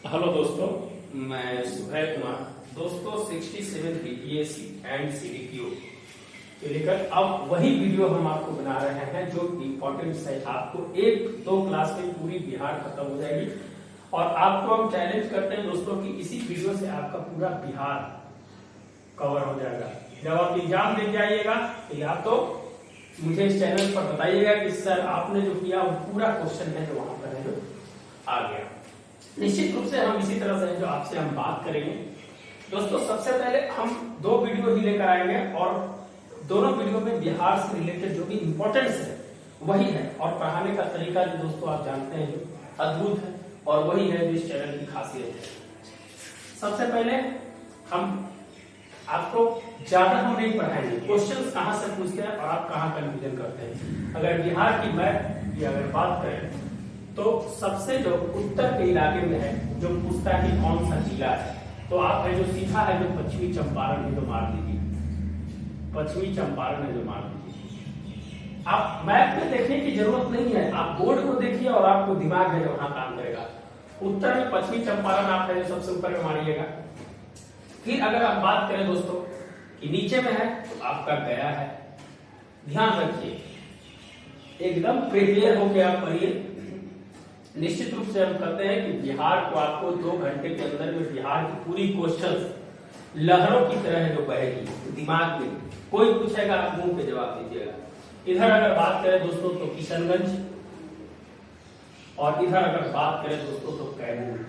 Hello दोस्तों, मैं सुहैल कुमार। दोस्तों 67 बीपीएससी एंड सीडीपीओ के लेकर अब वही वीडियो हम आपको बना रहे हैं जो इम्पोर्टेंस है। आपको एक दो क्लास में पूरी बिहार खत्म हो जाएगी और आपको हम चैलेंज करते हैं दोस्तों कि इसी वीडियो से आपका पूरा बिहार कवर हो जाएगा। जब आप एग्जाम दे जाइएगा तो या तो मुझे इस चैनल पर बताइएगा कि सर आपने जो किया वो पूरा क्वेश्चन है जो वहां पर है जो आ गया। निश्चित रूप से हम इसी तरह से जो आपसे हम बात करेंगे दोस्तों। सबसे पहले हम दो वीडियो ही लेकर आएंगे और दोनों वीडियो में बिहार से रिलेटेड जो भी इंपॉर्टेंस है वही है और पढ़ाने का तरीका जो दोस्तों आप जानते हैं जो अद्भुत है और वही है जो इस चैनल की खासियत है। सबसे पहले हम आपको ज्यादा हम नहीं पढ़ाएंगे, क्वेश्चन कहां से पूछते हैं और आप कहां कंफ्यूजन करते हैं। अगर बिहार की मैप की अगर बात करें तो सबसे जो उत्तर के इलाके में है जो पूछता है कि कौन सा जिला है, तो आप है जो सीखा है जो पश्चिमी चंपारण है जो मार दीजिए, पश्चिमी चंपारण है जो मार दीजिए। आप मैप में देखने की जरूरत नहीं है, आप बोर्ड को देखिए और आपको दिमाग है जो वहां काम करेगा। उत्तर में पश्चिमी चंपारण आप है जो सबसे ऊपर में मारिएगा। फिर अगर आप बात करें दोस्तों कि नीचे में है तो आपका गया है। ध्यान रखिए, एकदम प्रिपेयर होकर आप पढ़िए। निश्चित रूप से हम कहते हैं कि बिहार को आपको 2 घंटे के अंदर में बिहार की पूरी क्वेश्चन लहरों की तरह जो बहेगी दिमाग में, कोई पूछेगा आप मुंह पे जवाब दीजिएगा। इधर अगर बात करें दोस्तों तो किशनगंज और इधर अगर बात करें दोस्तों तो कैमूर।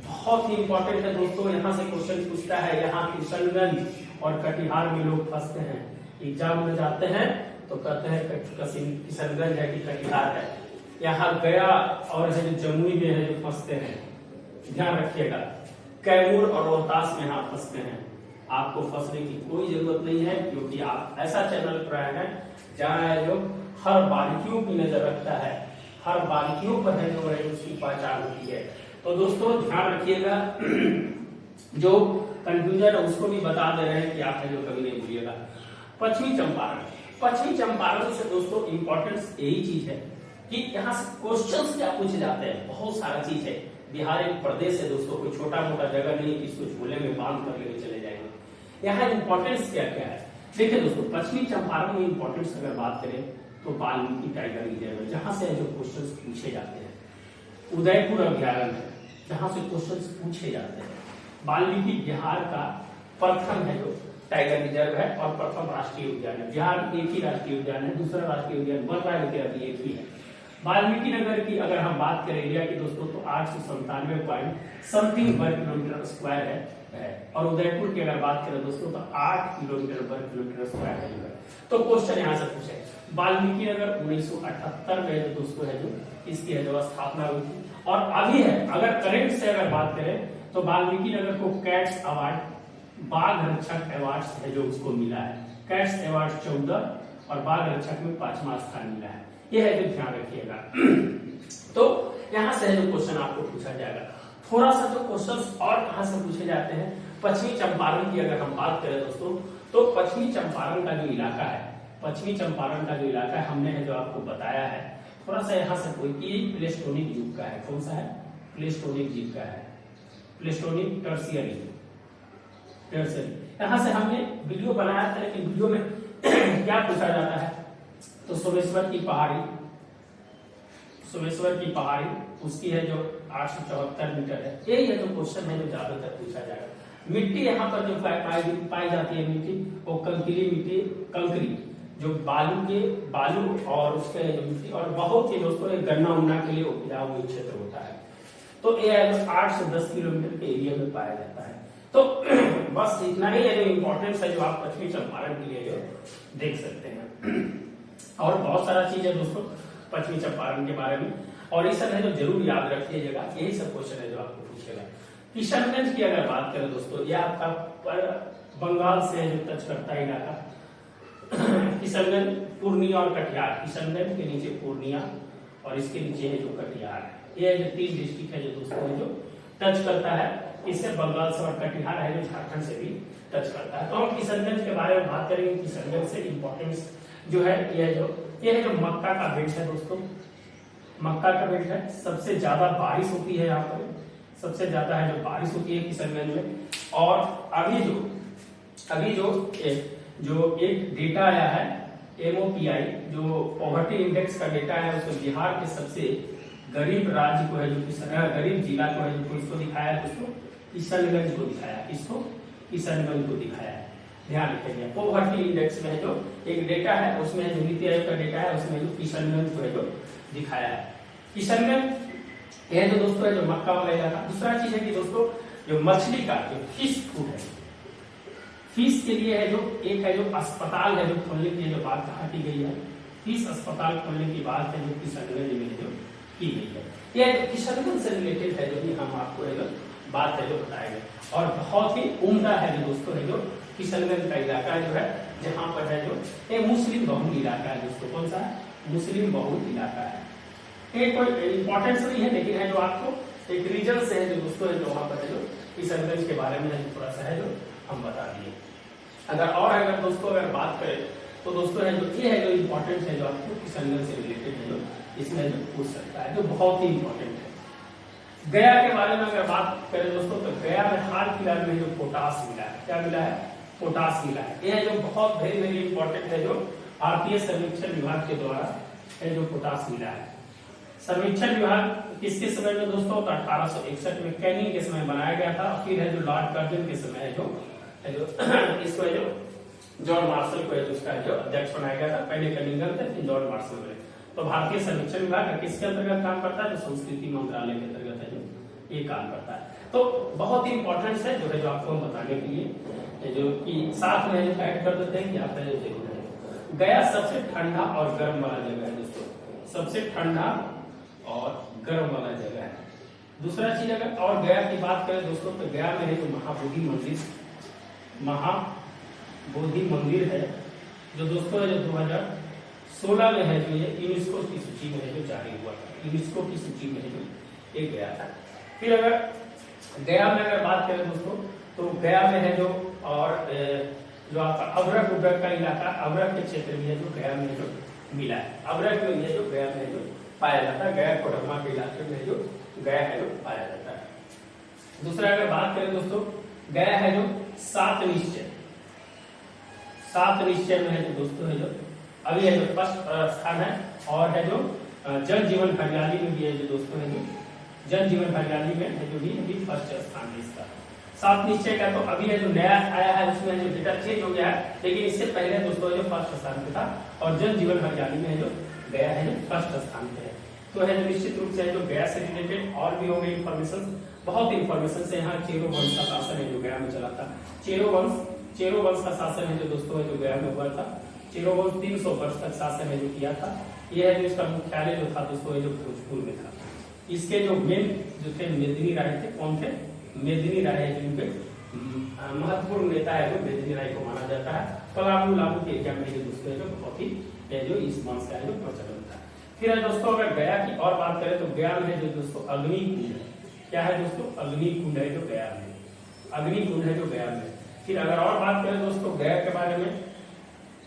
बहुत ही इंपॉर्टेंट है दोस्तों, यहां से क्वेश्चन पूछता है। यहाँ किशनगंज और कटिहार में लोग फंसते हैं, एग्जाम में जाते हैं तो कहते हैं किशनगंज है कि कटिहार है। यहाँ गया और है जो जमुई में है जो फंसते हैं, ध्यान रखिएगा। कैमूर और रोहतास में यहाँ फंसते हैं। आपको फंसने की कोई जरूरत नहीं है क्योंकि आप ऐसा चैनल पर आए हैं जहाँ है जो हर बारीकियों की नजर रखता है, हर बारीकियों पर है जो है उसकी पहचान होती है। तो दोस्तों ध्यान रखिएगा, जो कंफ्यूजन है उसको भी बता दे रहे हैं कि आप है जो कभी नहीं भूलिएगा। पश्चिमी चंपारण, पश्चिमी चंपारण से दोस्तों इंपॉर्टेंस यही चीज है कि यहाँ से क्वेश्चंस क्या पूछे जाते हैं। बहुत सारा चीज है। बिहार एक प्रदेश है दोस्तों, कोई छोटा मोटा जगह नहीं कि इसको झोले में बांध कर लेके चले जाएंगे। यहाँ इंपॉर्टेंस क्या क्या है देखिए दोस्तों। पश्चिमी चंपारण में इंपॉर्टेंस अगर बात करें तो वाल्मीकि टाइगर रिजर्व है जहां से जो क्वेश्चन पूछे जाते हैं। उदयपुर अभ्यारण्य है जहां से क्वेश्चन पूछे जाते हैं। वाल्मीकि बिहार का प्रथम है जो टाइगर रिजर्व है और प्रथम राष्ट्रीय उद्यान है। बिहार एक ही राष्ट्रीय उद्यान है, दूसरा राष्ट्रीय उद्यान बन रहा है लेकिन अभी एक ही है। वाल्मीकि नगर की अगर हम बात करें एरिया की दोस्तों तो 897.समथिंग वर्ग किलोमीटर स्क्वायर है और उदयपुर की अगर बात करें दोस्तों तो 8 किलोमीटर वर्ग किलोमीटर स्क्वायर है। तो क्वेश्चन यहाँ से पूछे वाल्मीकि नगर 1978 में जो दोस्तों है जो इसकी है जो स्थापना हुई थी और अभी है। अगर करंट से अगर बात करें तो वाल्मीकि नगर को कैट्स अवार्ड, बाघ रक्षक अवार्ड है जो उसको मिला है। कैट्स अवार्ड 14 और बाघ रक्षक में 5वां स्थान मिला है। यह है जो ध्यान रखिएगा। तो यहां से जो क्वेश्चन आपको पूछा जाएगा। थोड़ा सा जो क्वेश्चंस और कहां से पूछे जाते हैं, पश्चिमी चंपारण की अगर हम बात करें दोस्तों तो पश्चिमी चंपारण का जो इलाका है, पश्चिमी चंपारण का जो इलाका है हमने है जो आपको बताया है। थोड़ा सा यहाँ से कोई प्लेस्टोनिक युग का है। कौन सा है? प्लेस्टोनिक युग का है, प्लेस्टोनिक टर्शियरी। यहाँ से हमने वीडियो बनाया था लेकिन वीडियो में क्या पूछा जाता है तो सोमेश्वर की पहाड़ी उसकी है जो 874 मीटर है। यही है जो क्वेश्चन है जो ज्यादातर पूछा जाएगा। मिट्टी यहाँ पर जो पाई जाती है मिट्टी वो कंकरी मिट्टी, कंकरी जो बालू और उसके जो मिट्टी और बहुत ही दोस्तों गन्ना उन्ना के लिए उपजाऊ हुई क्षेत्र होता है। तो ये 8 से 10 किलोमीटर के एरिया में पाया जाता है। तो बस इतना ही है जो इम्पोर्टेंस है जो आप पश्चिमी चंपारण के लिए जो देख सकते हैं। और बहुत सारा चीज है दोस्तों पश्चिमी चंपारण के बारे में और ये सब है जो जरूर याद रखिएगा। यही सब क्वेश्चन है जो आपको पूछेगा। किशनगंज की अगर बात करें दोस्तों, यह आपका बंगाल से जो टच करता है इलाका। किशनगंज, पूर्णिया और कटिहार। किशनगंज के नीचे पूर्णिया और इसके नीचे है जो कटिहार है। ये जो 3 डिस्ट्रिक्ट है जो दोस्तों है जो टच करता है। इससे बंगाल से और कटिहार है जो झारखंड से भी टच करता है। तो हम किशनगंज के बारे में बात करेंगे। किशनगंज से इंपॉर्टेंस जो है ये है जो मक्का का बेल्ट है दोस्तों। मक्का का बेल्ट है, सबसे ज्यादा बारिश होती है यहाँ पर, सबसे ज्यादा है जो बारिश होती है किशनगंज में। और अभी जो एक डेटा आया है MOPI, जो पॉवर्टी इंडेक्स का डेटा है, उसमें बिहार के सबसे गरीब राज्य को है जो गरीब जिला को है जो इसको दिखाया है, उसको किशनगंज को दिखाया है, इसको किशनगंज को दिखाया है। ध्यान रखिएगा, पॉवर्टी इंडेक्स में जो एक डेटा है उसमें जो नीति आयोग का डेटा है उसमें जो किशनगंज को है जो दिखाया है। किशनगंज यह जो दोस्तों है जो मक्का वाला इलाका। दूसरा चीज है कि दोस्तों जो मछली का जो फिश फूड है, फिश के लिए है जो एक है जो अस्पताल है जो खोलने की जो बात की गई है, फिश अस्पताल खोलने की बात है जो किशनगंज में जो की गई है। यह किशनगंज से रिलेटेड है जो हम आपको है जो बात है जो बताएंगे। और बहुत ही उम्दा है जो दोस्तों है जो किशनगंज का इलाका जो है, जहाँ पर है जो ये मुस्लिम बहुल इलाका है दोस्तों। कौन सा है? मुस्लिम बहुल इलाका है। ये कोई इंपॉर्टेंस नहीं है, लेकिन है जो आपको एक रीजन से है जो दोस्तों है जो वहां पर है जो किशनगंज के बारे में थोड़ा सा है जो हम बता दिए। अगर दोस्तों अगर बात करें तो दोस्तों है जो ये है जो इम्पोर्टेंट है जो आपको किशनगंज से रिलेटेड है जो इसमें जो पूछ सकता है, जो बहुत ही इम्पोर्टेंट है। गया के बारे में अगर बात करें दोस्तों तो गया में हाल फिलहाल में जो पोटास मिला है, क्या मिला है? पोटास मिला है। यह जो बहुत वेरी वेरी इंपॉर्टेंट है जो भारतीय सर्वेक्षण विभाग के द्वारा है जो पोटास मिला है। सर्वेक्षण विभाग किसके समय में दोस्तों? 1861 में कैनिंग के समय बनाया गया था। फिर है जो लॉर्ड कर्जन के समय है जो इसको है जो जॉर्ज मार्शल को है जो उसका जो अध्यक्ष बनाया गया था। पहले कनिंगम थे, फिर जॉर्ज मार्शल बने। तो भारतीय सर्वेक्षण विभाग किसके अंतर्गत काम करता है? तो संस्कृति मंत्रालय के अंतर्गत है जो ये काम करता है। तो बहुत ही इंपॉर्टेंट है जो है जो आपको हम बताने के लिए जो कि साथ में जो ऐड कर देते हैं कि आप जो जरूर है। गया सबसे ठंडा और गर्म वाला जगह है दोस्तों, सबसे ठंडा और गर्म वाला जगह है। दूसरा चीज अगर और गया की बात करें दोस्तों तो गया में है जो महाबोधि मंदिर है जो दोस्तों है जो 2016 में है जो ये यूनेस्को की सूची में है जो जारी हुआ था। यूनेस्को की सूची में है जो ये गया था। फिर अगर गया में अगर बात करें दोस्तों तो गया में है जो और जो आपका अभ्रक उभ्रक का इलाका, अभ्रक के क्षेत्र में है जो गया में जो मिला है। अभ्रक में है जो गया में जो पाया जाता है। गया कोडरमा के इलाके में जो गया है जो पाया जाता है। दूसरा अगर बात करें दोस्तों गया है जो सात निश्चय में है जो दोस्तों है जो अभी है जो फर्स्ट स्थान है। और है जो जल जीवन हरियाली में भी है जो दोस्तों है जो जल जीवन हरियाली में है जो भी फर्स्ट स्थान है इसका। सात निश्चय का तो अभी है जो नया आया है उसमें जो डेटा चेंज हो गया है, लेकिन इससे पहले दोस्तों जो फर्स्ट स्थान पे था। और जल जीवन हरियाली में है जो गया है जो फर्स्ट स्थान पे है। तो है जो निश्चित रूप से जो गया से रिलेटेड और भी हो गई इन्फॉर्मेशन, बहुत इन्फॉर्मेशन से। यहाँ चेरो वंश का शासन है जो गया में चला था। चेरो वंश का शासन है जो दोस्तों है जो गया में हुआ था। चेरो वंश 300 वर्ष तक शासन है जो किया था। यह है जो इसका मुख्यालय जो था दोस्तों है जो भोजपुर में था। इसके जो मेन जो थे मेदिनी राय थे। कौन थे? मेदिनी राय है जिनके महत्वपूर्ण नेता है जो मेदिनी राय को माना जाता है। पलामू लामू के एरिया में जो दोस्तों है जो बहुत ही जो इस वंश का जो प्रचलन था। फिर है दोस्तों अगर गया की और बात करें तो गया में जो दोस्तों अग्निकुंड है। क्या है दोस्तों? अग्निकुंड है जो गया में, अग्निकुंड है जो गया में। फिर अगर और बात करें दोस्तों गया के बारे में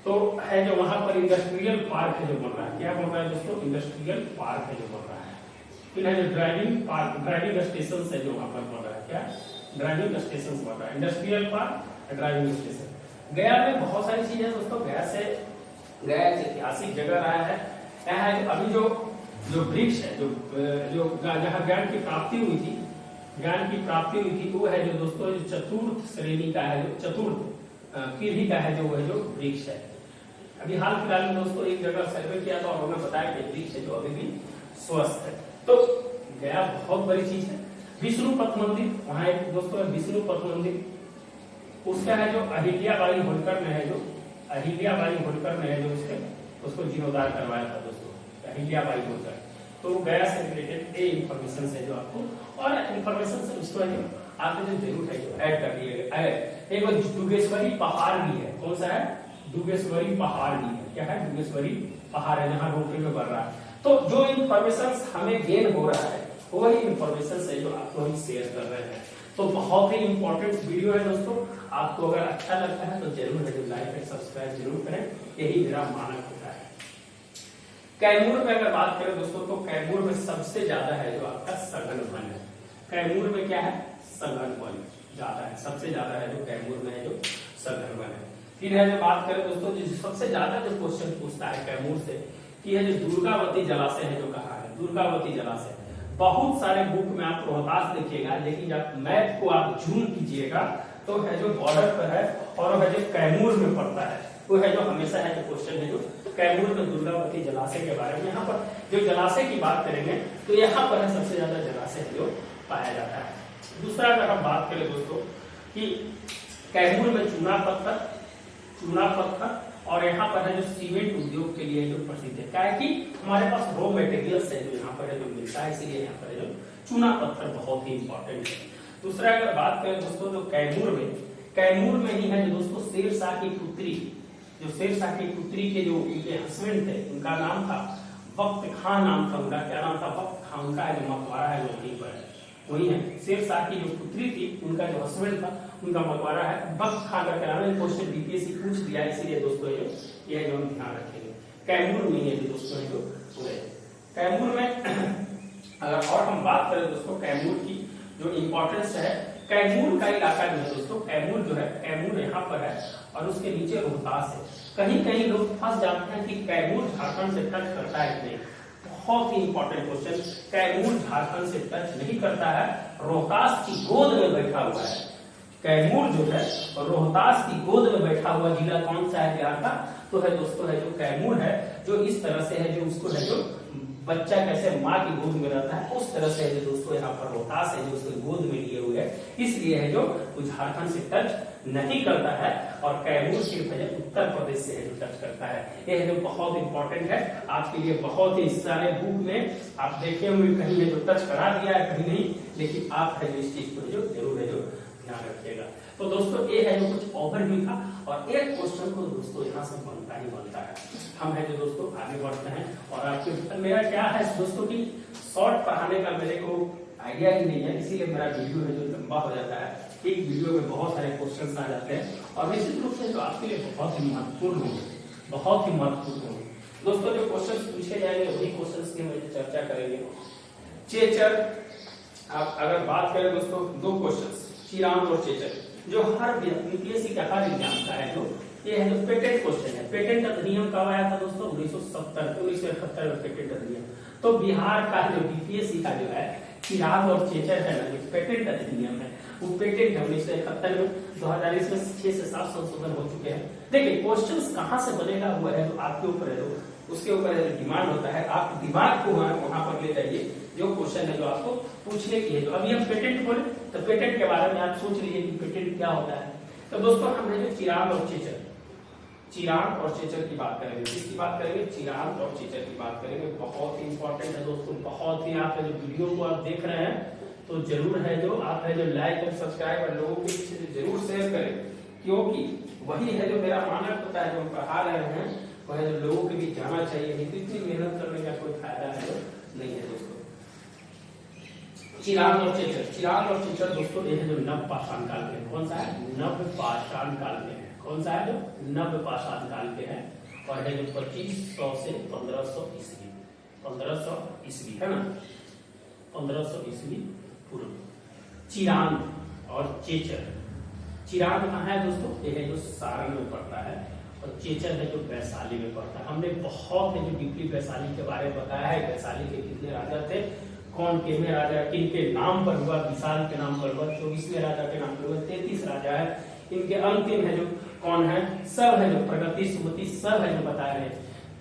तो है जो वहां पर इंडस्ट्रियल पार्क है जो बन रहा है। क्या बन रहा है दोस्तों? इंडस्ट्रियल पार्क है जो बन रहा है। फिर है जो ड्राइविंग स्टेशन है जो वहां पर बन रहा है। क्या? ड्राइविंग स्टेशन बन रहा है। Industrial park, driving station. गया में बहुत सारी चीजें दोस्तों। गया ऐतिहासिक जगह रहा है। क्या है अभी जो वृक्ष है जो जहाँ ज्ञान की प्राप्ति हुई थी वो है जो दोस्तों जो चतुर्थ श्रेणी का है, जो चतुर्थ पीढ़ी का है जो वो है जो वृक्ष है। अभी हाल फिलहाल में दोस्तों एक जगह सर्वे किया था और उन्होंने बताया कि वृक्ष है जो अभी भी स्वस्थ है। तो गया बहुत बड़ी चीज है। विष्णुपथ मंदिर, वहां एक दोस्तों है विष्णुपथ मंदिर। उसका है जो अहिल्याबाई होलकर ने है जो उसको जीर्णोद्धार करवाया था दोस्तों, अहिल्याबाई होलकर। तो गया से रिलेटेड ये इन्फॉर्मेशन है जो आपको, और इन्फॉर्मेशन से उसको है आपने जो जरूर है जो ऐड कर दिएगा। एक डुगेश्वरी पहाड़ भी है। कौन सा है? डुगेश्वरी पहाड़ भी है। क्या है? डुगेश्वरी पहाड़ है जहाँ रोपवे में बढ़ रहा है। तो जो इन्फॉर्मेशन हमें गेन हो रहा है वही इन्फॉर्मेशन है जो आपको हम शेयर कर रहे हैं। तो बहुत ही इंपॉर्टेंट वीडियो है दोस्तों। आपको अगर अच्छा लगता है तो जरूर है जो लाइक और सब्सक्राइब जरूर करें, यही मेरा मानक होता है। कैमूर में अगर बात करें दोस्तों तो कैमूर में सबसे ज्यादा है जो आपका सघन वन है। कैमूर में क्या है? सघन वन ज्यादा है, सबसे ज्यादा है जो कैमूर में है जो सघन वन है। फिर है जो बात करें दोस्तों जो सबसे ज्यादा जो क्वेश्चन पूछता है कैमूर से कि है जो दुर्गावती जलाशय है जो कहा है, दुर्गावती जलाशय बहुत सारे बुक में आप रोहतास देखिएगा, लेकिन जब मैप को आप जूम कीजिएगा तो है जो बॉर्डर पर है और है जो कैमूर में पड़ता है, वो है जो हमेशा है जो क्वेश्चन है जो कैमूर में दुर्गावती जलाशय के बारे में। यहाँ पर जो जलाशय की बात करेंगे तो यहाँ पर है सबसे ज्यादा जलाशय जो पाया जाता है। दूसरा अगर हम बात करें दोस्तों कि कैमूर में चूना पत्थर और यहाँ पर है जो सीमेंट उद्योग के लिए जो प्रसिद्ध है, क्या है कि हमारे पास रॉ मटेरियल्स है जो यहाँ पर है जो मिलता है, इसीलिए यहाँ पर है जो चूना पत्थर बहुत ही इंपॉर्टेंट है। दूसरा अगर बात करें दोस्तों जो कैमूर में ही है जो दोस्तों शेरशाह की पुत्री, जो शेरशाह की पुत्री के जो उनके हस्बैंड थे उनका नाम था वक्त खां, नाम था उनका, क्या नाम था? वक्त खां। उनका जो मकबरा है जो वहीं पर है, वही है शेरशाह की जो पुत्री थी उनका जो हस्बैंड था उनका मकबरा है वक्त खां का कराना। क्वेश्चन बीपीएससी पूछ दिया, इसीलिए दोस्तों ये जो हम ध्यान रखेंगे कैमूर में है जो दोस्तों है जो पूरे कैमूर में। अगर और हम बात करें दोस्तों कैमूर की जो इम्पोर्टेंस है, कैमूर का इलाका जो है दोस्तों, कैमूर जो है कैमूर यहाँ पर है और उसके नीचे रोहतास है। कहीं कहीं लोग फंस जाते हैं कि कैमूर झारखंड से टच करता है कि नहीं, बहुत ही इंपॉर्टेंट क्वेश्चन। कैमूर झारखंड से टच नहीं करता है, रोहतास की गोद में बैठा हुआ है। कैमूर जो है रोहतास की गोद में बैठा हुआ जिला कौन सा है बिहार का? तो है दोस्तों है जो कैमूर है, जो इस तरह से है जो उसको है जो बच्चा कैसे माँ की गोद में रहता है उस तरह से है जो दोस्तों यहाँ पर रोहतास है जो उसको गोद में लिए हुए है, इसलिए है जो झारखंड से टच नहीं करता है और कैमूर सिर्फ है उत्तर प्रदेश से है जो टच करता है। ये है जो बहुत इंपॉर्टेंट है आपके लिए, बहुत ही सारे बुक में आप देखे हुए कहीं है जो टच करा दिया है कहीं नहीं, लेकिन आप है जो इस चीज को जो जरूर है जो ध्यान रखिएगा। तो दोस्तों ये है जो कुछ ओवरव्यू था और एक क्वेश्चन को दोस्तों यहाँ से बनता ही बनता है। हम है जो दोस्तों आगे बढ़ते हैं और आपके मेरा क्या है दोस्तों की शॉर्ट पढ़ाने का मेरे को आइडिया ही नहीं है, इसीलिए मेरा वीडियो है जो लंबा हो जाता है, एक वीडियो में बहुत सारे क्वेश्चन आ जाते हैं और निश्चित रूप से जो आपके लिए बहुत ही महत्वपूर्ण होंगे, बहुत ही महत्वपूर्ण होंगे। दोस्तों जो क्वेश्चन पूछे जाएंगे वही क्वेश्चन की हम चर्चा करेंगे। चेचर, आप अगर बात करें दोस्तों दो क्वेश्चन चिरांद और चेचर जो हर यूपीएससी का हर एग्जाम का है जो ये है जो पेटेंट क्वेश्चन है। पेटेंट अधिनियम कब आया था दोस्तों? 1978 में पेटेंट अधिनियम। तो बिहार का जो बीपीएससी का जो है चिरांद और चेचर है ना जो पेटेंट अधिनियम है, वो पेटेंट 1971 में 2020 में 6 से 7 संशोधन हो चुके हैं। देखिए क्वेश्चन कहाँ से बनेगा हुआ है जो आपके ऊपर है, जो उसके ऊपर डिमांड होता है, आप दिमाग को वहां पर ले जाइए जो क्वेश्चन है जो आपको पूछने की है। जो अभी हम पेटेंट बोले तो पेटेंट के बारे में आप सोच लीजिए कि पेटेंट क्या होता है। तो दोस्तों हम जो चिरांद और चेचर की बात करेंगे, किसकी बात करेंगे? चिरांद और चेचर की बात करेंगे। बहुत ही इंपॉर्टेंट है दोस्तों, बहुत ही आप जो वीडियो को आप देख रहे हैं तो जरूर है जो आप है जो लाइक और सब्सक्राइब और लोगों के जरूर शेयर करें, क्योंकि वही है जो मेरा मानक होता है जो हम पढ़ा रहे हैं वह है जो लोगों के भी जाना चाहिए, नहीं तो इतनी मेहनत करने का कोई फायदा है नहीं है दोस्तों। चिरांद और चेचर दोस्तों ये है जो नवपाषाण काल के, कौन सा है? नवपाषाण काल के है। कौन सा है? जो नवपाषाण काल के है और है जो 2500 से 1500 ईस्वी, 1500 ईस्वी है ना, 1500 ईस्वी पूर्व। चिरांद और चेचर, चिरांद कहाँ है दोस्तों? ये है जो सारण में पड़ता है और चेचर है जो वैशाली में पड़ता है। हमने बहुत है जो डीपली वैशाली के बारे में बताया है, वैशाली के कितने राजा थे, कौन कितने राजा किन के नाम पर हुआ, विशाल के नाम पर हुआ, 24वें राजा के नाम पर हुआ, 33 राजा है, इनके अंतिम है जो कौन है, सब है जो प्रगति सुमति सब है जो बताए हैं।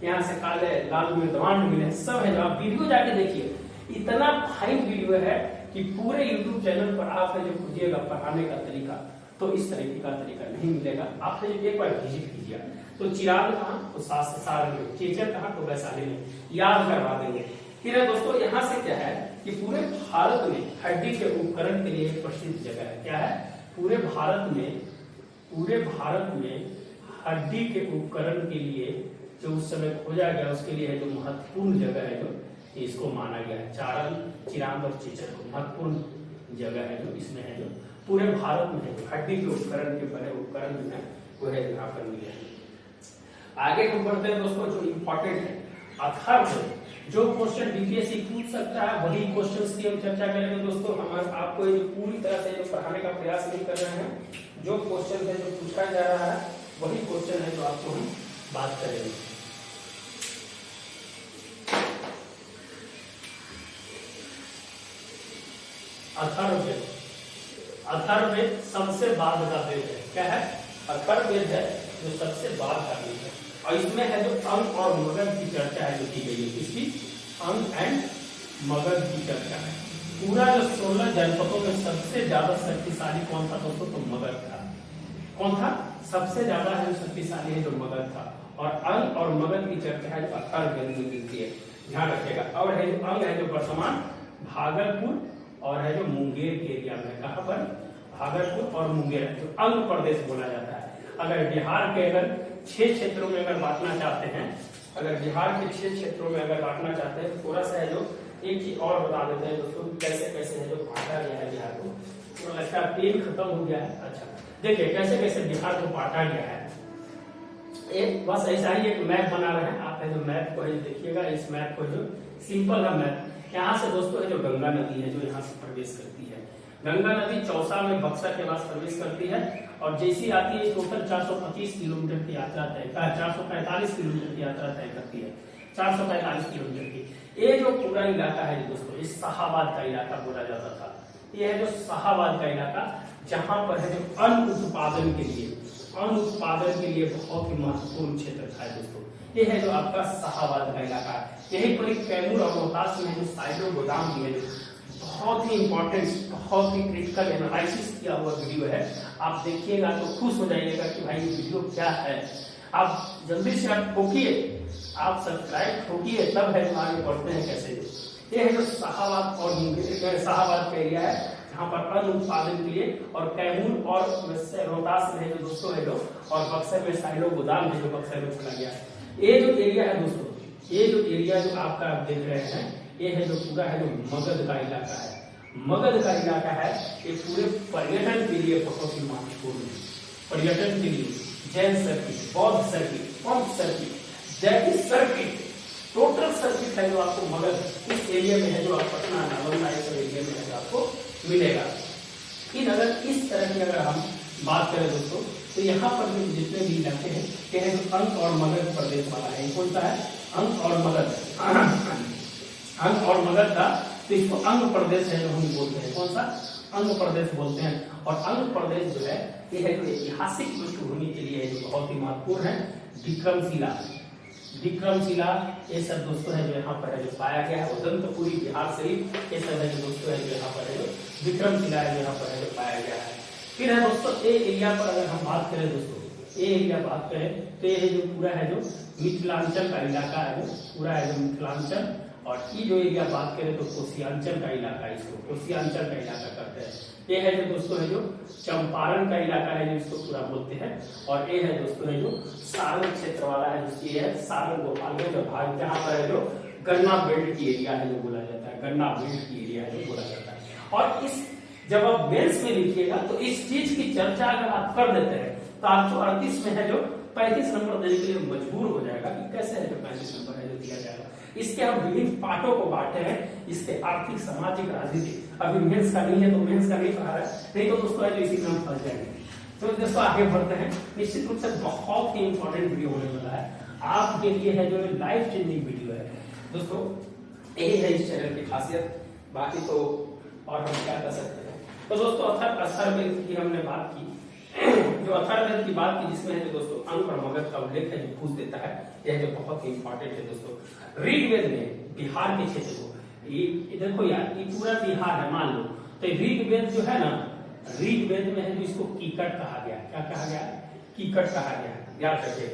यहाँ से काले लाल में दवान मिले सब है जो, आप वीडियो जाके देखिए, इतना फाइन वीडियो है कि पूरे यूट्यूब चैनल पर आप है जो खोजिएगा पढ़ाने का तरीका तो इस तरीके का तरीका नहीं मिलेगा। आप एक बार विजिट कीजिए। तो चिरांद कहाँ? तो सारण में। चेचर कहाँ? तो वैशाली में। याद करवा देंगे। फिर दोस्तों यहाँ से क्या है कि पूरे भारत में हड्डी के उपकरण के लिए प्रसिद्ध जगह है। क्या है? पूरे भारत में हड्डी के उपकरण के लिए जो उस समय खोजा गया उसके लिए है जो महत्वपूर्ण जगह है जो इसको माना गया है। चिरांद और चेचर को महत्वपूर्ण जगह है जो इसमें है जो पूरे भारत में है जो हड्डी के उपकरण के बने उपकरण जो है वो है यहाँ पर मिले हैं। आगे हम बढ़ते हैं दोस्तों, जो इम्पोर्टेंट है अथर्ववेद। जो क्वेश्चन बीपीएससी पूछ सकता है वही क्वेश्चंस की हम चर्चा करेंगे दोस्तों। हम आपको ये पूरी तरह से जो पढ़ाने का प्रयास नहीं कर रहे हैं, जो क्वेश्चन है जो पूछा जा रहा है वही क्वेश्चन है जो आपको हम बात करेंगे। अथर्ववेद, अथर्ववेद सबसे बाद का वेद है। क्या है? अथर्ववेद है जो सबसे बाद का वेद है, और इसमें है जो अंग और मगध की चर्चा है जो की गई है। इसकी अंग एंड मगध की चर्चा है। पूरा जो 16 जनपदों में सबसे ज्यादा शक्तिशाली कौन था दोस्तों? तो मगध था। कौन था? सबसे ज्यादा है जो शक्तिशाली है जो मगध था। और अंग और मगध की चर्चा है जो अथर्ववेद में मिलती है, ध्यान रखिएगा। और है जो अंग है जो वर्तमान भागलपुर और है जो मुंगेर के एरिया में। कहां पर? भागलपुर और मुंगेर जो अंग प्रदेश बोला जाता है। अगर बिहार के अगर 6 क्षेत्रों में अगर बांटना चाहते हैं, अगर बिहार के 6 क्षेत्रों में अगर बांटना चाहते हैं, थोड़ा सा है जो एक चीज और बता देते हैं दोस्तों, कैसे कैसे है जो बांटा गया है बिहार को। तो लगता है पेन खत्म हो गया है। अच्छा देखिए कैसे कैसे बिहार को बांटा गया है। एक बस ऐसा ही एक मैप बना रहे हैं आप, है जो मैप को है देखिएगा। इस मैप को जो सिंपल है मैप, यहाँ से दोस्तों है जो गंगा नदी है जो यहाँ से प्रवेश करती है। गंगा नदी चौसा में बक्सर के पास प्रवेश करती है, और जैसी आती है टोटल 425 किलोमीटर की यात्रा तय, 445 किलोमीटर की यात्रा तय करती है। 445 किलोमीटर की ये जो पूरा इलाका है दोस्तों, इस शाहाबाद का इलाका बोला जाता था। ये है जो शाहाबाद का इलाका, जहां पर है जो अन्न उत्पादन के लिए बहुत ही महत्वपूर्ण क्षेत्र था दोस्तों। ये है जो आपका शाहाबाद का इलाका। यही पर कैमूर और रोहतास में जो साइडो गोदाम भी है, बहुत ही इंपॉर्टेंट, बहुत ही क्रिटिकल एनालिसिस किया हुआ वीडियो है। आप देखिएगा तो खुश हो जाइएगा कि भाई ये वीडियो क्या है। आप जल्दी से आप ठोकिए, आप सब्सक्राइब ठोकिए, तब है जो आगे बढ़ते हैं कैसे। ये है जो शाहाबाद और शाहाबाद का एरिया है, जहाँ पर अन्न उत्पादन के लिए, और कैमूर और रोहतास में जो दोस्तों है जो, और बक्सर में साइडो गोदाम है जो बक्सर में खोला गया है। ये जो एरिया है दोस्तों, ये जो एरिया जो आपका आप देख रहे हैं, ये है जो पूरा है जो मगध का इलाका है। मगध का इलाका है, ये पूरे पर्यटन के लिए बहुत ही महत्वपूर्ण है। पर्यटन के लिए जैन सर्किट, बौद्ध सर्किट, पंथ सर्किट, जैविक सर्किट, टोटल सर्किट है जो आपको मगध इस एरिया में है जो आप पटना नालंदा इस एरिया में है जो आपको मिलेगा। लेकिन अगर इस तरह की अगर हम बात करें दोस्तों, तो यहाँ पर जितने भी इलाके हैं ये है जो अंग और मगध प्रदेश वाला है। कौन सा है? अंग और मगध, अंग और मगध का, तो इसको अंग प्रदेश है जो हम बोलते हैं। कौन सा? अंग प्रदेश बोलते हैं। और अंग प्रदेश जो है ये है जो ऐतिहासिक पृष्ठभूमि के लिए जो बहुत ही महत्वपूर्ण है। विक्रमशिला, विक्रमशिला ये सब दोस्तों है जो यहाँ पर है जो पाया गया है। उदंतपुरी, बिहार शरीफ, ये सब है जो दोस्तों है जो यहाँ पर है जो विक्रमशिला है जो यहाँ पर है जो पाया गया है। फिर है दोस्तों ए एरिया पर अगर हम बात करें दोस्तों, ए एरिया बात करें तो ये जो पूरा है जो मिथिलांचल का इलाका है, जो पूरा है जो मिथिलांचल। और ये जो एरिया बात करें तो कोसियांचल का इलाका, इसको कोसियांचल का इलाका करते हैं। ये है जो दोस्तों है जो चंपारण का इलाका है जो इसको पूरा बोलते हैं। और ये है दोस्तों है जो सारण क्षेत्र वाला है, जिसकी है सारण गोपालगंज जो भाग, जहाँ पर है जो गन्ना बेल्ट की एरिया है जो बोला जाता है, गन्ना बेल्ट की एरिया है जो बोला जाता है। और इस जब आप मेंस में लिखिएगा तो इस चीज की चर्चा अगर आप कर देते हैं तो आप जो 38 में है जो 35 नंबर देने के लिए मजबूर हो जाएगा कि कैसे है जो 35 नंबर है जो दिया जाएगा। इसके हम विभिन्न पार्टों को बांटे हैं, इसके आर्थिक, सामाजिक, राजनीतिक। अभी मेंस का नहीं है तो मेंस का नहीं पढ़ा रहा है, नहीं तो दोस्तों है जो इसी में हम फंस जाएंगे। तो दोस्तों आगे बढ़ते हैं। निश्चित रूप से बहुत ही इंपॉर्टेंट वीडियो होने वाला है आपके लिए, है जो लाइफ चेंजिंग वीडियो है दोस्तों। यही है इस चैनल की खासियत, बाकी तो और हम क्या कर सकते हैं। तो दोस्तों अथर्ववेद की हमने बात की, जो अथर्ववेद की बात की, जिसमें है जो दोस्तों अंग और मगध का उल्लेख है जो पूछ देता है, यह जो बहुत ही इंपॉर्टेंट है दोस्तों। ऋग्वेद में बिहार के क्षेत्र को, ये देखो यार ये पूरा बिहार है मान लो, तो ऋग्वेद जो है ना, ऋग्वेद में है जो इसको कीकट कहा गया। क्या कहा गया? कीकट कहा गया, याद रखिए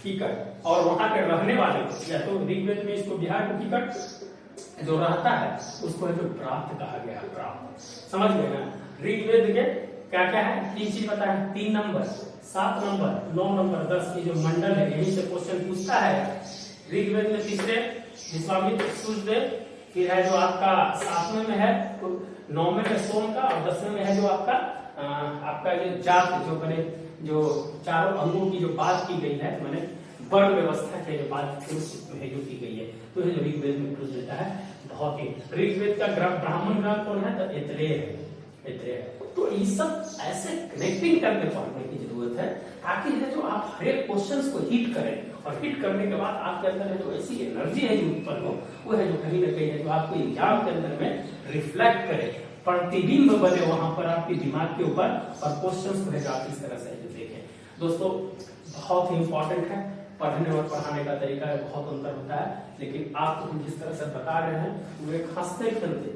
कीकट। और वहां के रहने वाले या तो ऋग्वेद में इसको बिहार को कीकट, जो रहता है उसको जो प्राप्त कहा गया, प्राप्त। समझ गए ना? ऋग्वेद के क्या क्या है? 3 चीज पता है, 3 नंबर, 7 नंबर, 9 नंबर, 10 की जो मंडल है, यही से क्वेश्चन पूछता है। ऋग्वेद में तीसरे विश्वामित्र, सूर्यदेव, फिर है जो आपका 7वें में है, 9वें में सोम का, और 10वें में है जो आपका जो जात, जो बने जो चारों अंगों की जो बात की गई है, मैंने वर्ण व्यवस्था के जो बात है जो की गई है, तो है जो ऋग्वेद में प्रयुक्त देता है। बहुत ही ऋग्वेद का ब्राह्मण ग्रंथ कौन है? तो ऐतरेय है, ऐतरेय। तो ये सब ऐसे कनेक्टिंग करके पढ़ने की जरूरत है ताकि है जो आप हर एक क्वेश्चंस को हिट करें, और हिट करने के बाद आपके अंदर है जो ऐसी एनर्जी है जो उत्पन्न हो, वो है जो कहीं ना कहीं है जो आपको एग्जाम के अंदर में रिफ्लेक्ट करे, प्रतिबिंब बने वहां पर आपके दिमाग के ऊपर, और क्वेश्चंस को है जो आप इस तरह से जो देखें। दोस्तों बहुत ही इंपॉर्टेंट है, पढ़ने और पढ़ाने का तरीका में बहुत अंतर होता है, लेकिन आपको हम जिस तरह से बता रहे हैं वो एक हंसते खेलते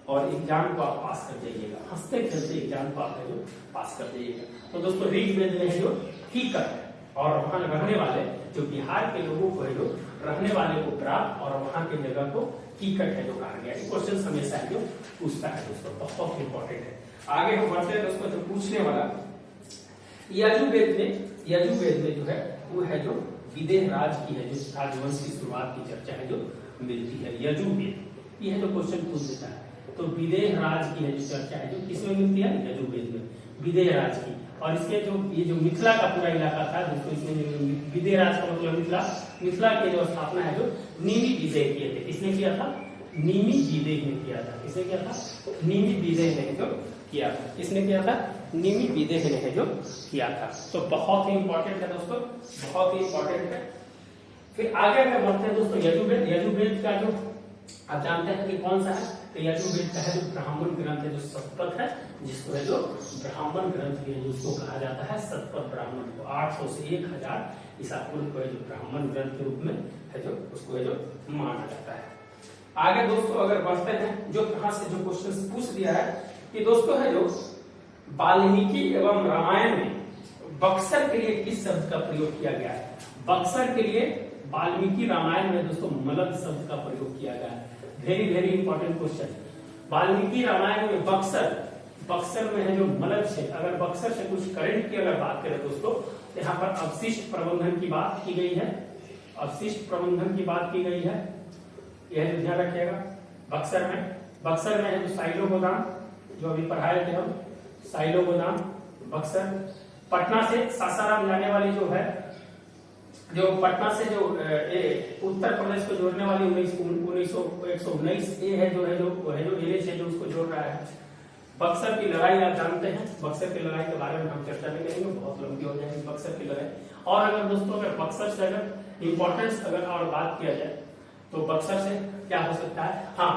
और एग्जाम को आप पास कर जाइएगा, हंसते खेलते एग्जाम को आप जो पास कर जाइएगा। तो दोस्तों ऋग्वेद में जो हकीकत है, और वहां रहने वाले जो बिहार के लोगों को है जो रहने वाले को प्राप्त, और वहां के जगह को हकीकत है जो कहा गया। क्वेश्चन हमेशा जो पूछता है दोस्तों, बहुत इंपॉर्टेंट है। आगे हम बढ़ते हैं दोस्तों, जो पूछने वाला यजुर्वेद में जो है वो है जो विदेह राज की है जो राजवंश की शुरुआत की चर्चा है जो मिलती है। यजुर्वेद ये है जो क्वेश्चन पूछ देता है, तो विदेह राज की है जो चर्चा है जो किसमें मिलती है? यजुर्वेद में, विदेह राज की। और इसके जो ये जो मिथिला का पूरा इलाका था दोस्तों, इसमें विदेह राज का मतलब मिथिला की जो स्थापना है जो निमि विदेह किए थे। किसने किया था? निमि विदेह ने किया था। किसने किया था? निमि विदेह ने जो किया था। किसने किया था? निमि विदेह ने है जो किया था। तो बहुत ही इंपॉर्टेंट है दोस्तों, बहुत ही इंपॉर्टेंट है। फिर आगे अगर बढ़ते हैं दोस्तों, यजुर्वेद का जो आप जानते हैं कि कौन सा है? तो यजुर्वेद का है जो ब्राह्मण ग्रंथ है जो शतपथ है, जिसको है जो ब्राह्मण ग्रंथ भी है जिसको कहा जाता है शतपथ ब्राह्मण को। 800 से 1000 ईसा पूर्व को है जो ब्राह्मण ग्रंथ के रूप में है जो उसको है जो माना जाता है। आगे दोस्तों अगर बढ़ते हैं, जो कहां से जो क्वेश्चन पूछ दिया है कि दोस्तों है जो वाल्मीकि एवं रामायण में बक्सर के लिए किस शब्द का प्रयोग किया गया है? बक्सर के लिए वाल्मीकि रामायण में दोस्तों मलद शब्द का प्रयोग किया गया है। Very important question. Valmiki Ramayana में बक्सर में है जो मलद से, अगर बक्सर से कुछ करंट की अगर बात करें दोस्तों, यहाँ पर अवशिष्ट प्रबंधन की बात की गई है, अवशिष्ट प्रबंधन की बात की गई है, यह ध्यान रखिएगा। बक्सर में है जो साइलो गोदाम जो अभी पढ़ाए थे हम, साइलो गोदाम बक्सर। पटना से सासाराम जाने वाली जो है, जो पटना से जो उत्तर प्रदेश को जोड़ने वाली 119 ए है जो एनएच है जो उसको जोड़ रहा है। बक्सर की लड़ाई आप जानते हैं, बक्सर की लड़ाई के बारे में हम चर्चा नहीं करेंगे, बहुत लंबी हो जाएगी बक्सर की लड़ाई। और अगर दोस्तों अगर बक्सर से अगर इंपॉर्टेंस अगर और बात किया जाए तो बक्सर से क्या हो सकता है? हाँ,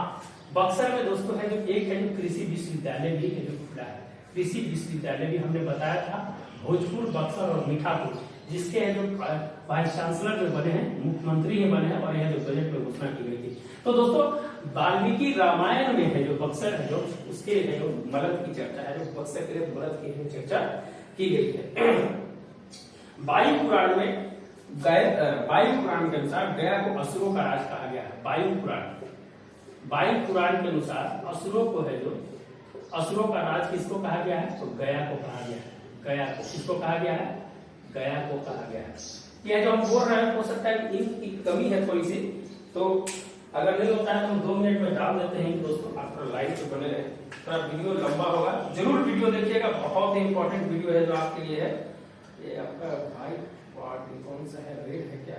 बक्सर में दोस्तों है जो एक है जो कृषि विश्वविद्यालय भी है जो खुला है। कृषि विश्वविद्यालय भी हमने बताया था, भोजपुर, बक्सर और मीठापुर, जिसके है जो वाइस चांसलर जो बने हैं, मुख्यमंत्री ही बने हैं, और यह जो बजट में घोषणा की गई थी। तो दोस्तों वाल्मीकि रामायण में है जो बक्सर है जो उसके है जो मलद की चर्चा है, जो बक्सर के लिए मलद की चर्चा की गई है। वायु पुराण के अनुसार गया को असुरों का राज कहा गया है। वायु पुराण के अनुसार असुरों को है जो असुरों का राज किसको कहा गया है? तो गया को कहा गया है। गया को किसको कहा गया है? गया को कहा गया है। यह जो हम बोल रहे हैं हो सकता है इनकी कमी है थोड़ी सी, तो अगर नहीं होता है तो 2 मिनट में डाल देते हैं दोस्तों। आप लाइव पे बने रहे, थोड़ा वीडियो लंबा होगा, जरूर वीडियो देखिएगा, बहुत ही इंपॉर्टेंट वीडियो है जो आपके लिए है। ये आपका भाई पार्टी कौन सा है? रेड है क्या?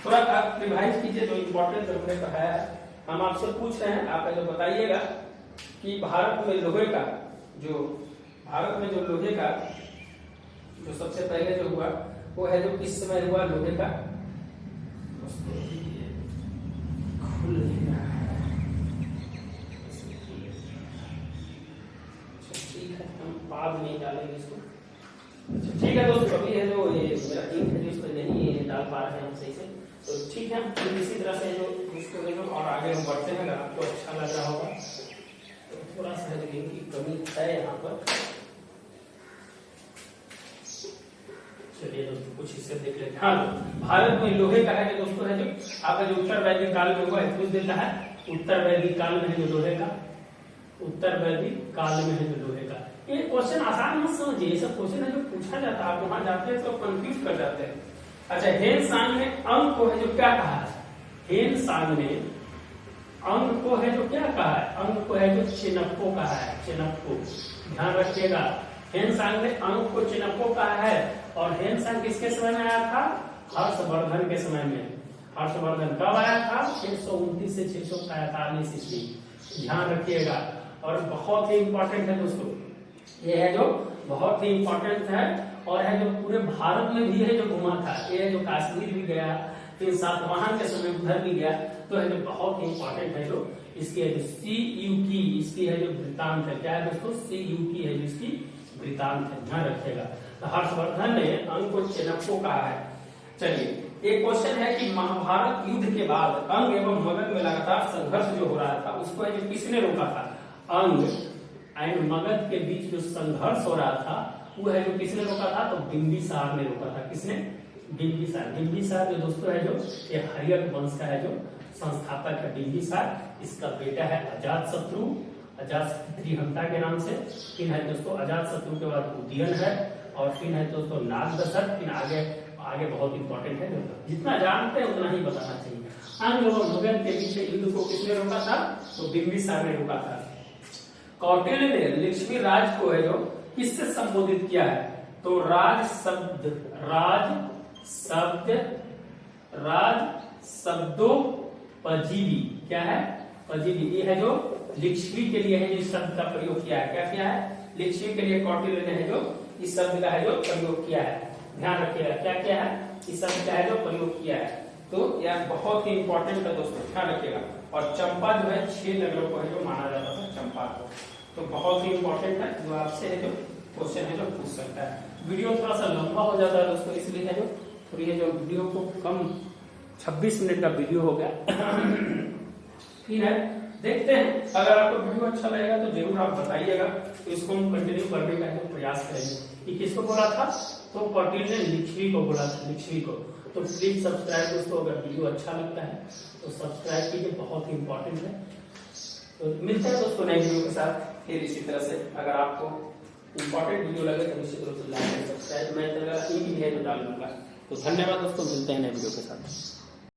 थोड़ा आप रिवाइज कीजिए जो इम्पोर्टेंट हमने पढ़ाया है। हम आपसे पूछ रहे हैं, आप पहले बताइएगा कि भारत में जो लोहे का जो सबसे पहले जो हुआ वो है जो किस समय हुआ लोहे का? ठीक है, हम बाद नहीं डालेंगे इसको। ठीक है दोस्तों, अभी है जो ये मेरा इंक है जो इसको नहीं डाल पा रहे हैं हम सही से, तो ठीक है हम इसी तरह से जो इसको देखो और आगे हम बढ़ते हैं। अगर आपको अच्छा लग रहा होगा तो थोड़ा सा जो इंक की कमी है यहाँ पर। चलिए दोस्तों कुछ हिस्से देख लेते हैं। हाँ, भारत में लोहे का है दोस्तों है जो आपका जो उत्तर वैदिक काल में हुआ है, कुछ देता है उत्तर वैदिक काल में जो लोहे का उत्तर वैदिक काल में है जो लोहे का। ये क्वेश्चन आसान मत समझिए, ये सब क्वेश्चन है जो पूछा जाता है, आप वहां जाते हैं तो कंफ्यूज कर जाते हैं। अच्छा, हेन सांग ने अंग को है जो क्या कहा है? हेन सांग ने अंग को है जो क्या कहा है? अंग को है जो चिनप्पो कहा है, चिनप्पो। ध्यान रखिएगा, हेन सांग ने अंग को चिनप्पो कहा है। और हेन सांग किसके समय में आया था? हर्षवर्धन के समय में। हर्षवर्धन कब आया था? 629 से 645 ईस्वी। ध्यान रखिएगा। और बहुत ही इंपॉर्टेंट है दोस्तों, ये है जो बहुत ही इंपॉर्टेंट है और है जो पूरे भारत में भी है जो घुमा था। ये है जो कश्मीर भी गया, फिर सातवाहन के समय उधर भी गया, तो है जो बहुत ही इंपॉर्टेंट है जो इसकी है जो CU की, इसकी है जो वृत्तांत है। क्या है दोस्तों? CU की है जो इसकी वृत्तांत है। ध्यान रखिएगा। तो हर्षवर्धन ने अंग को चिनप्पो कहा है। चलिए, एक क्वेश्चन है कि महाभारत युद्ध के बाद अंग एवं मगध में लगातार संघर्ष जो हो रहा था उसको है जो किसने रोका था? अंग एंड मगध के बीच जो संघर्ष हो रहा था वो है जो किसने रोका था? तो बिंबिसार ने रोका था। किसने? बिंबिसार। बिंबिसार जो दोस्तों है जो ये हर्यक वंश का है जो संस्थापक है बिंबिसार। इसका बेटा है अजातशत्रु, अजातशत्रु त्रिहंता के नाम से। फिर है दोस्तों अजातशत्रु के बाद उदयन है, और फिर है दोस्तों नागदशरथ। फिर आगे बहुत इंपॉर्टेंट है, जितना जानते हैं उतना ही बताना चाहिए। अंग एवं मगध के बीच युद्ध को किसने रोका था? तो बिंबिसार ने रोका था। कौटिल्य ने लक्ष्मी राज को है जो किससे संबोधित किया है? तो राज शब्दों पजीवी। क्या है? पजीवी। ये है जो लिच्छवी के लिए है इस शब्द का प्रयोग किया है। क्या किया है? लिच्छवी के लिए कौटिल्य ने है जो इस शब्द का है जो प्रयोग किया है। ध्यान रखिएगा, क्या क्या है? इस शब्द का है जो प्रयोग किया है। तो यह बहुत ही इंपॉर्टेंट है दोस्तों, ध्यान रखिएगा। और चंपा जो है 6 नगरों को है जो माना जाता था चंपा को। तो बहुत ही इंपॉर्टेंट है, जो आपसे है जो क्वेश्चन है जो पूछ सकता है। वीडियो थोड़ा सा लंबा हो जाता है दोस्तों, इसलिए है जो थोड़ी है जो वीडियो को कम 26 मिनट का वीडियो हो गया। ठीक है, देखते हैं। अगर आपको वीडियो अच्छा लगेगा तो जरूर आप बताइएगा, तो इसको हम कंटिन्यू करने का प्रयास करेंगे। कि किसको बोला था? तो कौटिल्य ने लिच्छवी को बोला था, लिच्छवी को। तो प्लीज सब्सक्राइब दोस्तों, अगर वीडियो अच्छा लगता है तो सब्सक्राइब कीजिए, बहुत ही इंपॉर्टेंट है। तो मिलते हैं दोस्तों नए वीडियो के साथ फिर इसी तरह से। अगर आपको इंपॉर्टेंट वीडियो लगे तो निश्चित रूप से लाइक सब्सक्राइब मैं लिंक भी है जो डाल दूंगा। तो धन्यवाद दोस्तों, मिलते हैं नए वीडियो के साथ।